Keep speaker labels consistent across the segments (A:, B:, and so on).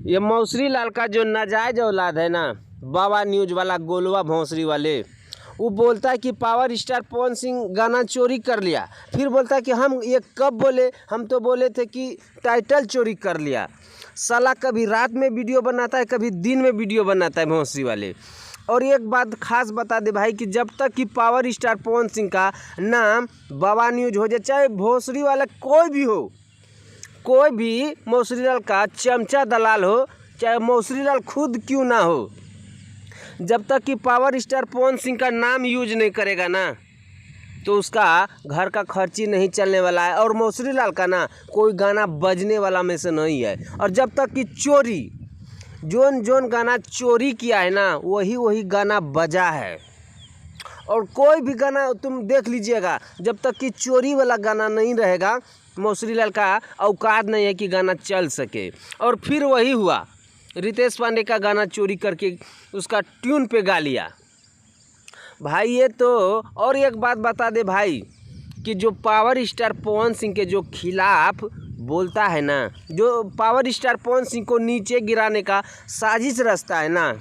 A: ये मौसरी लाल का जो नाजायज औलाद है ना, बाबा न्यूज वाला गोलवा भौंसरी वाले, वो बोलता है कि पावर स्टार पवन सिंह गाना चोरी कर लिया। फिर बोलता है कि हम ये कब बोले, हम तो बोले थे कि टाइटल चोरी कर लिया। साला कभी रात में वीडियो बनाता है, कभी दिन में वीडियो बनाता है भौंसरी वाले। और एक बात खास बता दे भाई कि जब तक कि पावर स्टार पवन सिंह का नाम बाबा न्यूज हो जाए, चाहे भौंसरी वाला कोई भी हो, कोई भी मौसरी लाल का चमचा दलाल हो, चाहे मौसरी लाल खुद क्यों ना हो, जब तक कि पावर स्टार पवन सिंह का नाम यूज नहीं करेगा ना, तो उसका घर का खर्ची नहीं चलने वाला है। और मौसरी लाल का ना कोई गाना बजने वाला में से नहीं है। और जब तक कि चोरी जोन गाना चोरी किया है ना, वही गाना बजा है। और कोई भी गाना तुम देख लीजिएगा, जब तक कि चोरी वाला गाना नहीं रहेगा, मौसरी लाल का औकात नहीं है कि गाना चल सके। और फिर वही हुआ, रितेश पांडे का गाना चोरी करके उसका ट्यून पे गा लिया भाई। ये तो और एक बात बता दे भाई कि जो पावर स्टार पवन सिंह के जो खिलाफ बोलता है ना, जो पावर स्टार पवन सिंह को नीचे गिराने का साजिश रचता है ना,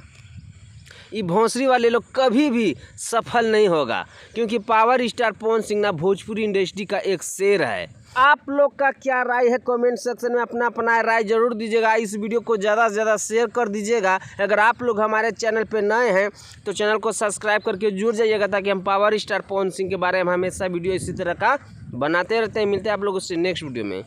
A: ये भौंसरी वाले लोग कभी भी सफल नहीं होगा। क्योंकि पावर स्टार पवन सिंह ना भोजपुरी इंडस्ट्री का एक शेर है। आप लोग का क्या राय है कमेंट सेक्शन में अपना राय जरूर दीजिएगा। इस वीडियो को ज़्यादा से ज़्यादा शेयर कर दीजिएगा। अगर आप लोग हमारे चैनल पे नए हैं तो चैनल को सब्सक्राइब करके जुड़ जाइएगा, ताकि हम पावर स्टार पवन सिंह के बारे में हमेशा वीडियो इसी तरह का बनाते रहते हैं। मिलते हैं आप लोगों से नेक्स्ट वीडियो में।